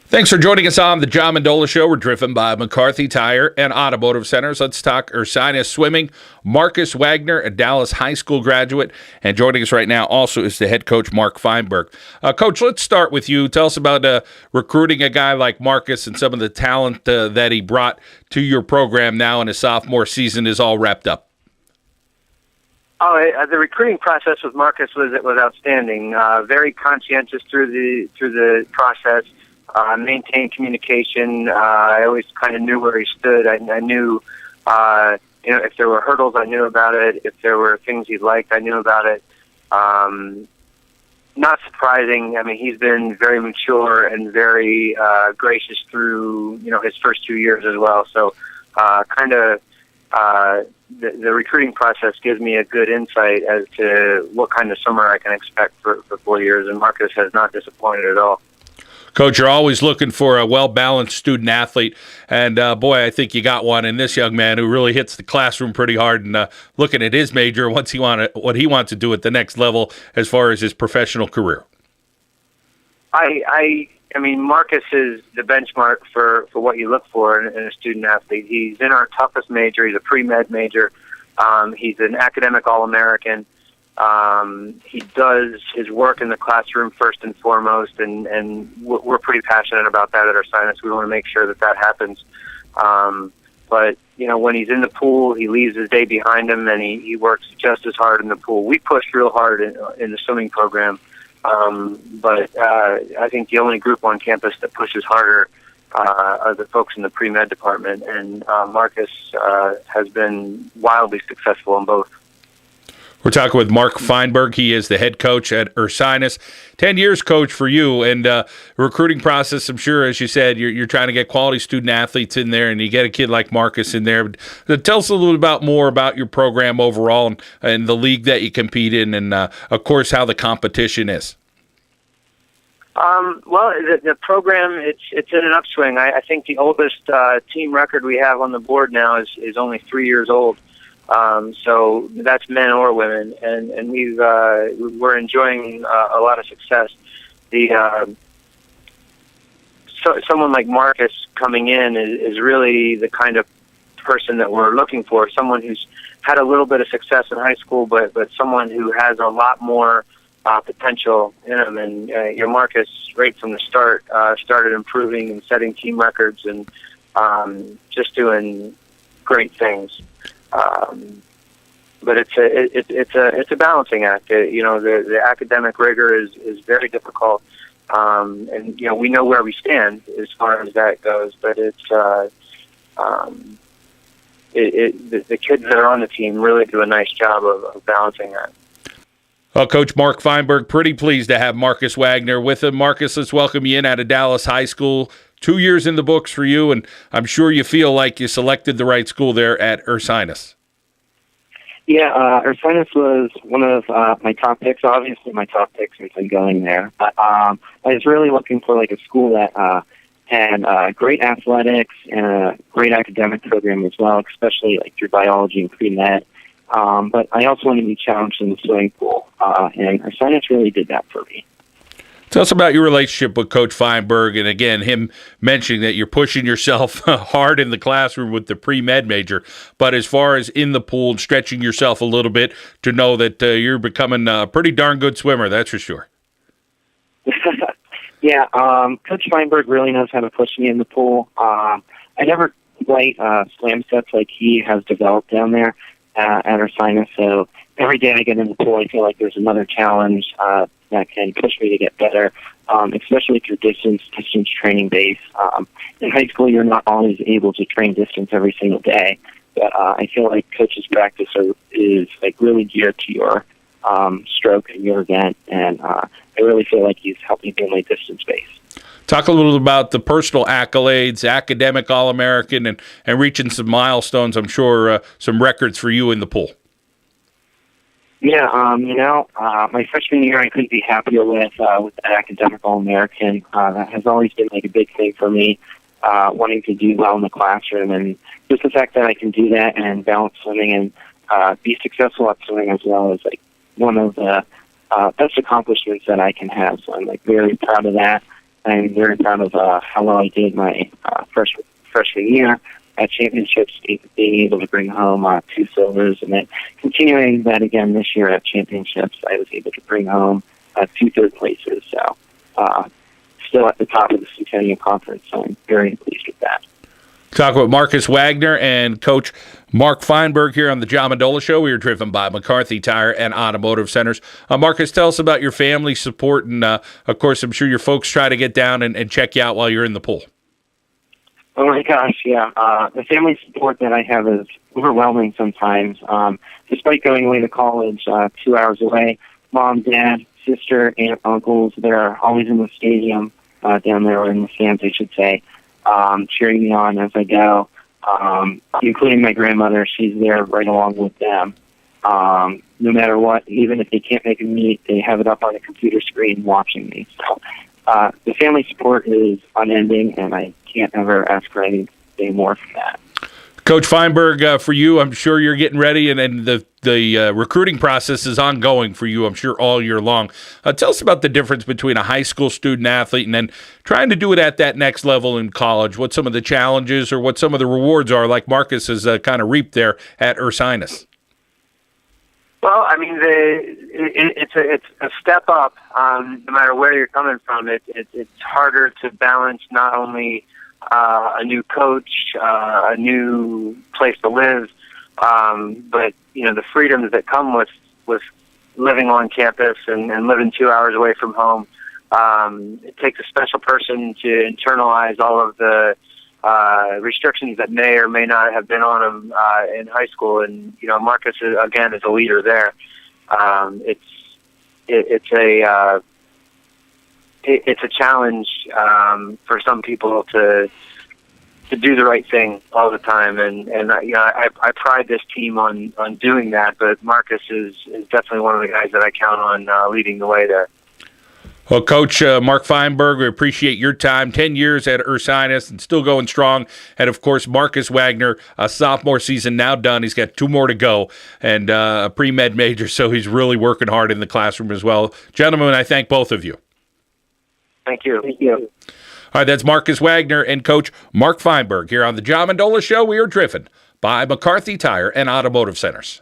Thanks for joining us on the John Mendola Show. We're driven by McCarthy Tire and Automotive Centers. Let's talk Ursinus swimming. Marcus Wagner, a Dallas High School graduate, and joining us right now also is the head coach, Mark Feinberg. Coach, let's start with you. Tell us about recruiting a guy like Marcus and some of the talent that he brought to your program now in his sophomore season is all wrapped up. The recruiting process with Marcus was outstanding. Very conscientious through the process. Maintained communication. I always kind of knew where he stood. I knew, if there were hurdles, I knew about it. If there were things he liked, I knew about it. Not surprising. I mean, he's been very mature and very gracious through, his first 2 years as well. So, the recruiting process gives me a good insight as to what kind of summer I can expect for 4 years, and Marcus has not disappointed at all. Coach, you're always looking for a well-balanced student-athlete, and boy, I think you got one in this young man who really hits the classroom pretty hard, and looking at his major, what he wants to do at the next level as far as his professional career. I mean, Marcus is the benchmark for what you look for in a student-athlete. He's in our toughest major. He's a pre-med major. He's an academic All-American. He does his work in the classroom first and foremost, and we're pretty passionate about that at Ursinus. We want to make sure that happens. But, when he's in the pool, he leaves his day behind him, and he works just as hard in the pool. We push real hard in the swimming program, but I think the only group on campus that pushes harder are the folks in the pre-med department, and Marcus has been wildly successful in both. We're talking with Mark Feinberg. He is the head coach at Ursinus. 10 years, coach, for you. And recruiting process, I'm sure, as you said, you're trying to get quality student-athletes in there, and you get a kid like Marcus in there. But tell us a little bit more about your program overall and the league that you compete in and, of course, how the competition is. Well, the program, it's in an upswing. I think the oldest team record we have on the board now is only 3 years old. So that's men or women, and we're enjoying a lot of success. Someone like Marcus coming in is really the kind of person that we're looking for. Someone who's had a little bit of success in high school, but someone who has a lot more potential in him. And Marcus, right from the start, started improving and setting team records and just doing great things. But it's a balancing act. The academic rigor is very difficult, and we know where we stand as far as that goes. But the kids that are on the team really do a nice job of balancing that. Well, Coach Mark Feinberg, pretty pleased to have Marcus Wagner with him. Marcus, let's welcome you in out of Dallas High School. 2 years in the books for you, and I'm sure you feel like you selected the right school there at Ursinus. Yeah, Ursinus was one of my top picks, obviously my top pick since I'm going there. But I was really looking for a school that had great athletics and a great academic program as well, especially through biology and pre-med. But I also wanted to be challenged in the swimming pool, and Ursinus really did that for me. Tell us about your relationship with Coach Feinberg, and again, him mentioning that you're pushing yourself hard in the classroom with the pre-med major, but as far as in the pool and stretching yourself a little bit to know that you're becoming a pretty darn good swimmer, that's for sure. Yeah, Coach Feinberg really knows how to push me in the pool. I never quite slam sets like he has developed down there at Ursinus, so every day I get in the pool, I feel like there's another challenge that can push me to get better, especially through distance training base. In high school, you're not always able to train distance every single day, but I feel like coach's practice is really geared to your stroke and your event, and I really feel like he's helping me in my distance base. Talk a little about the personal accolades, academic All-American, and reaching some milestones, I'm sure some records for you in the pool. Yeah, my freshman year I couldn't be happier with that academic All-American. That has always been a big thing for me, wanting to do well in the classroom, and just the fact that I can do that and balance swimming and be successful at swimming as well is one of the best accomplishments that I can have. So I'm very proud of that. I'm very proud of how well I did my freshman year at championships, being able to bring home 2 silvers, and then continuing that again this year at championships, I was able to bring home 2 third places. So still at the top of the Centennial Conference, so I'm very pleased with that. Talk with Marcus Wagner and Coach Mark Feinberg here on the John Mendola Show. We are driven by McCarthy Tire and Automotive Centers. Marcus, tell us about your family support, and of course, I'm sure your folks try to get down and check you out while you're in the pool. Oh my gosh, yeah. The family support that I have is overwhelming sometimes. Despite going away to college 2 hours away, mom, dad, sister, aunt, uncles, they're always in the stadium down there, or in the stands, I should say, cheering me on as I go, including my grandmother. She's there right along with them. No matter what, even if they can't make a meet, they have it up on a computer screen watching me. So the family support is unending, and I can't ever ask for anything more from that. Coach Feinberg, for you, I'm sure you're getting ready, and the recruiting process is ongoing for you, I'm sure, all year long. Tell us about the difference between a high school student-athlete and then trying to do it at that next level in college, what some of the challenges or what some of the rewards are, like Marcus has kind of reaped there at Ursinus. Well, I mean, it's a step up. No matter where you're coming from, it's harder to balance not only a new coach, a new place to live, but the freedoms that come with living on campus and living 2 hours away from home. It takes a special person to internalize all of the restrictions that may or may not have been on him in high school. And Marcus is a leader there. It's a challenge for some people to do the right thing all the time, and I pride this team on doing that. But Marcus is definitely one of the guys that I count on leading the way there. Well, Coach Mark Feinberg, we appreciate your time. 10 years at Ursinus and still going strong. And, of course, Marcus Wagner, a sophomore season now done. He's got 2 more to go and a pre-med major, so he's really working hard in the classroom as well. Gentlemen, I thank both of you. Thank you. Thank you. All right, that's Marcus Wagner and Coach Mark Feinberg here on the John Mendola Show. We are driven by McCarthy Tire and Automotive Centers.